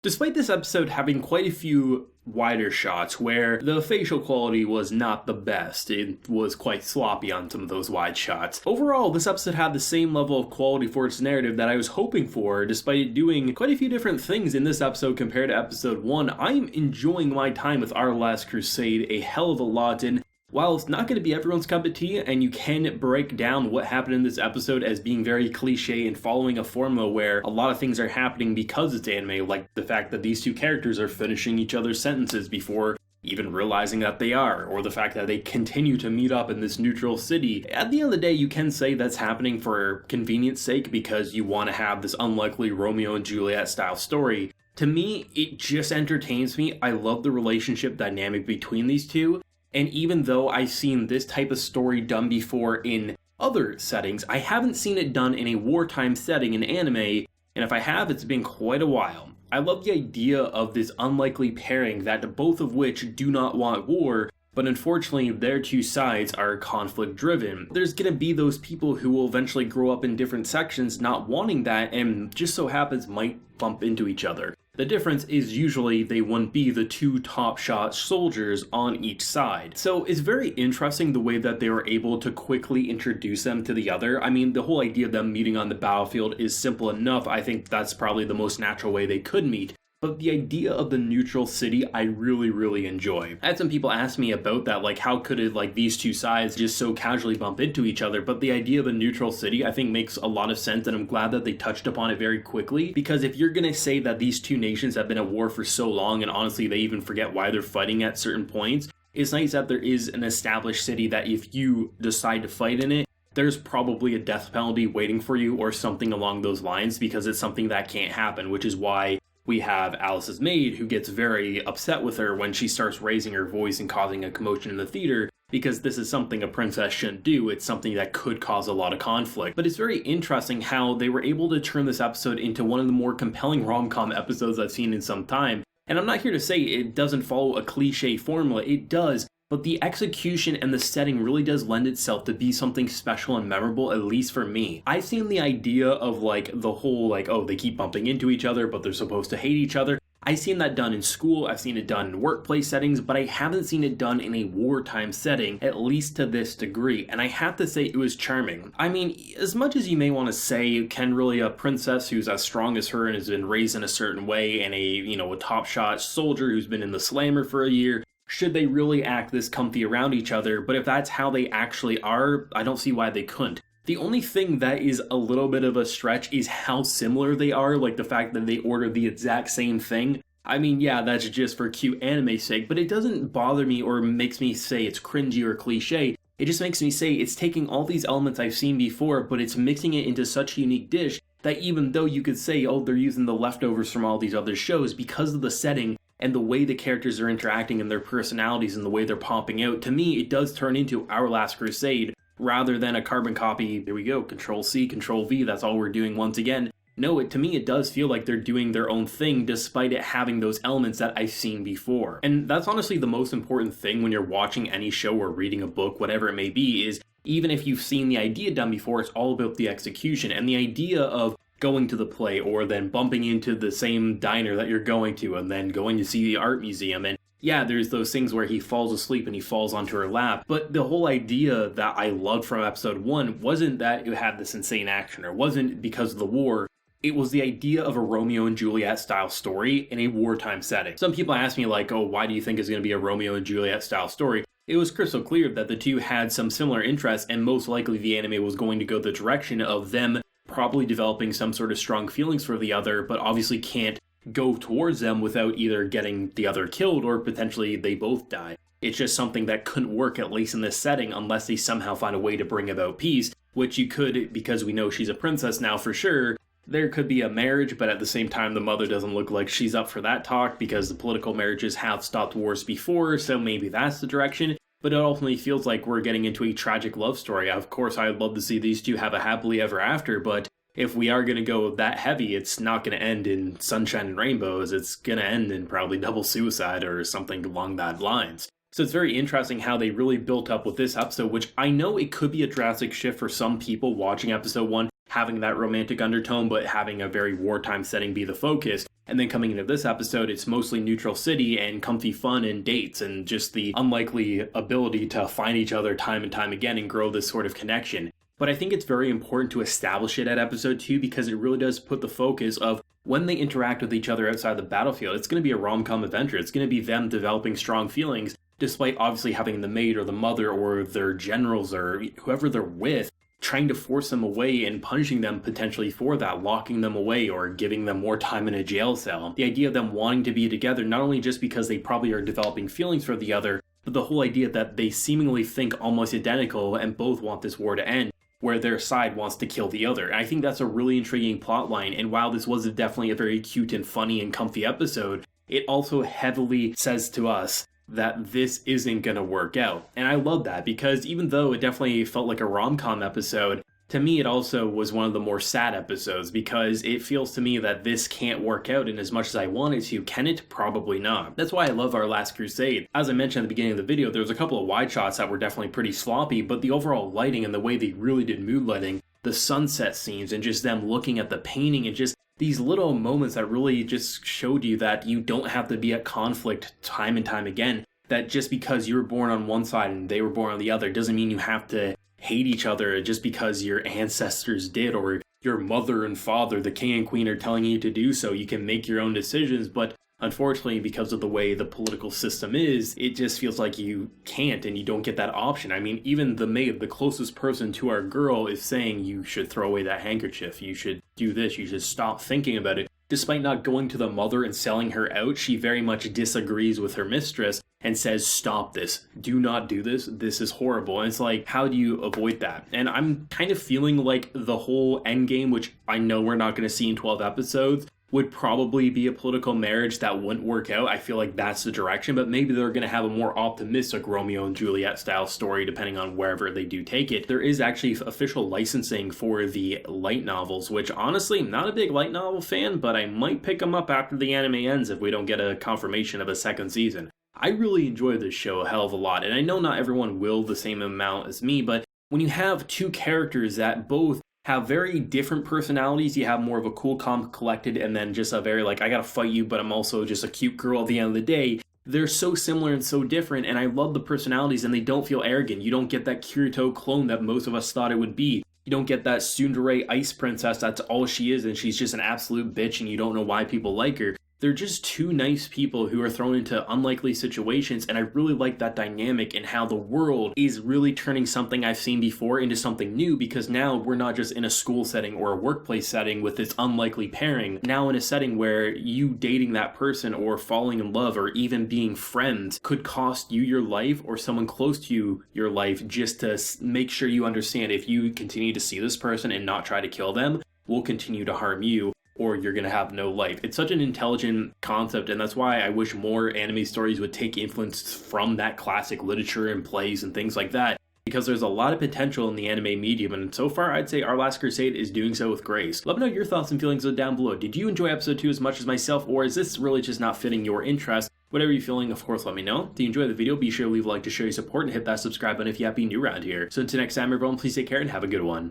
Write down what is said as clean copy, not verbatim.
Despite this episode having quite a few wider shots where the facial quality was not the best, it was quite sloppy on some of those wide shots. Overall, this episode had the same level of quality for its narrative that I was hoping for, despite it doing quite a few different things in this episode compared to episode 1. I'm enjoying my time with Our Last Crusade a hell of a lot, and while it's not going to be everyone's cup of tea, and you can break down what happened in this episode as being very cliche and following a formula where a lot of things are happening because it's anime, like the fact that these two characters are finishing each other's sentences before even realizing that they are, or the fact that they continue to meet up in this neutral city. At the end of the day, you can say that's happening for convenience sake because you want to have this unlikely Romeo and Juliet style story. To me, it just entertains me. I love the relationship dynamic between these two. And even though I've seen this type of story done before in other settings, I haven't seen it done in a wartime setting in anime, and if I have, it's been quite a while. I love the idea of this unlikely pairing that both of which do not want war, but unfortunately their two sides are conflict driven. There's gonna be those people who will eventually grow up in different sections not wanting that and just so happens might bump into each other. The difference is usually they wouldn't be the two top shot soldiers on each side. So it's very interesting the way that they were able to quickly introduce them to the other. I mean, the whole idea of them meeting on the battlefield is simple enough. I think that's probably the most natural way they could meet. But the idea of the neutral city, I really enjoy. I had some people ask me about that, like how could it, like these two sides just so casually bump into each other, but the idea of a neutral city I think makes a lot of sense, and I'm glad that they touched upon it very quickly, because if you're gonna say that these two nations have been at war for so long, and honestly they even forget why they're fighting at certain points, it's nice that there is an established city that if you decide to fight in it, there's probably a death penalty waiting for you or something along those lines, because it's something that can't happen, which is why we have Alice's maid who gets very upset with her when she starts raising her voice and causing a commotion in the theater, because this is something a princess shouldn't do. It's something that could cause a lot of conflict. But it's very interesting how they were able to turn this episode into one of the more compelling rom-com episodes I've seen in some time. And I'm not here to say it doesn't follow a cliche formula, it does. But the execution and the setting really does lend itself to be something special and memorable, at least for me. I've seen the idea of like the whole like, oh, they keep bumping into each other, but they're supposed to hate each other. I've seen that done in school, I've seen it done in workplace settings, but I haven't seen it done in a wartime setting, at least to this degree. And I have to say it was charming. I mean, as much as you may want to say, can really a princess who's as strong as her and has been raised in a certain way, and a top shot soldier who's been in the slammer for a year, should they really act this comfy around each other? But if that's how they actually are, I don't see why they couldn't. The only thing that is a little bit of a stretch is how similar they are, like the fact that they order the exact same thing. I mean, yeah, that's just for cute anime sake, but it doesn't bother me or makes me say it's cringy or cliche. It just makes me say it's taking all these elements I've seen before, but it's mixing it into such a unique dish that even though you could say, oh, they're using the leftovers from all these other shows, because of the setting and the way the characters are interacting and their personalities and the way they're popping out, to me, it does turn into Our Last Crusade rather than a carbon copy. Here we go, Control-C, Control-V, that's all we're doing once again. No, to me, it does feel like they're doing their own thing despite it having those elements that I've seen before. And that's honestly the most important thing when you're watching any show or reading a book, whatever it may be, is even if you've seen the idea done before, it's all about the execution. And the idea of going to the play or then bumping into the same diner that you're going to and then going to see the art museum, and yeah, there's those things where he falls asleep and he falls onto her lap, but the whole idea that I loved from episode 1 wasn't that it had this insane action or wasn't because of the war. It was the idea of a Romeo and Juliet style story in a wartime setting. Some people ask me like, oh, why do you think it's going to be a Romeo and Juliet style story? It was crystal clear that the two had some similar interests, and most likely the anime was going to go the direction of them probably developing some sort of strong feelings for the other, but obviously can't go towards them without either getting the other killed or potentially they both die. It's just something that couldn't work, at least in this setting, unless they somehow find a way to bring about peace, which you could, because we know she's a princess now for sure. There could be a marriage, but at the same time the mother doesn't look like she's up for that talk because the political marriages have stopped wars before, so maybe that's the direction. But it ultimately feels like we're getting into a tragic love story. Of course, I'd love to see these two have a happily ever after, but if we are going to go that heavy, it's not going to end in sunshine and rainbows. It's going to end in probably double suicide or something along that lines. So it's very interesting how they really built up with this episode, which I know it could be a drastic shift for some people watching episode 1, having that romantic undertone, but having a very wartime setting be the focus. And then coming into this episode, it's mostly neutral city and comfy fun and dates and just the unlikely ability to find each other time and time again and grow this sort of connection. But I think it's very important to establish it at episode 2 because it really does put the focus of when they interact with each other outside the battlefield. It's going to be a rom-com adventure. It's going to be them developing strong feelings, despite obviously having the maid or the mother or their generals or whoever they're with trying to force them away and punishing them potentially for that, locking them away or giving them more time in a jail cell. The idea of them wanting to be together, not only just because they probably are developing feelings for the other, but the whole idea that they seemingly think almost identical and both want this war to end, where their side wants to kill the other. And I think that's a really intriguing plot line, and while this was definitely a very cute and funny and comfy episode, it also heavily says to us that this isn't gonna work out. And I love that because even though it definitely felt like a rom-com episode, to me it also was one of the more sad episodes because it feels to me that this can't work out, and as much as I want it to, can it? Probably not. That's why I love Our Last Crusade. As I mentioned at the beginning of the video, there was a couple of wide shots that were definitely pretty sloppy, but the overall lighting and the way they really did mood lighting, the sunset scenes and just them looking at the painting and just these little moments that really just showed you that you don't have to be at conflict time and time again. That just because you were born on one side and they were born on the other doesn't mean you have to hate each other just because your ancestors did or your mother and father, the king and queen, are telling you to do so. You can make your own decisions, but unfortunately, because of the way the political system is, it just feels like you can't and you don't get that option. I mean, even the maid, the closest person to our girl, is saying you should throw away that handkerchief, you should do this, you should stop thinking about it. Despite not going to the mother and selling her out, she very much disagrees with her mistress and says, stop this, do not do this, this is horrible. And it's like, how do you avoid that? And I'm kind of feeling like the whole endgame, which I know we're not going to see in 12 episodes, would probably be a political marriage that wouldn't work out. I feel like that's the direction, but maybe they're going to have a more optimistic Romeo and Juliet style story depending on wherever they do take it. There is actually official licensing for the light novels, which honestly, I'm not a big light novel fan, but I might pick them up after the anime ends if we don't get a confirmation of a second season. I really enjoy this show a hell of a lot, and I know not everyone will the same amount as me, but when you have two characters that both have very different personalities, you have more of a cool, calm, collected, and then just a very like, I gotta fight you, but I'm also just a cute girl at the end of the day. They're so similar and so different, and I love the personalities, and they don't feel arrogant. You don't get that Kirito clone that most of us thought it would be. You don't get that tsundere ice princess that's all she is, and she's just an absolute bitch, and you don't know why people like her. They're just two nice people who are thrown into unlikely situations, and I really like that dynamic and how the world is really turning something I've seen before into something new, because now we're not just in a school setting or a workplace setting with this unlikely pairing. Now in a setting where you dating that person or falling in love or even being friends could cost you your life or someone close to you your life, just to make sure you understand if you continue to see this person and not try to kill them, will continue to harm you, or you're going to have no life. It's such an intelligent concept, and that's why I wish more anime stories would take influence from that classic literature and plays and things like that, because there's a lot of potential in the anime medium, and so far I'd say Our Last Crusade is doing so with grace. Let me know your thoughts and feelings down below. Did you enjoy episode 2 as much as myself, or is this really just not fitting your interest? Whatever you're feeling, of course, let me know. If you enjoyed the video, be sure to leave a like to show your support and hit that subscribe button if you happen to be new around here. So until next time, everyone, please take care and have a good one.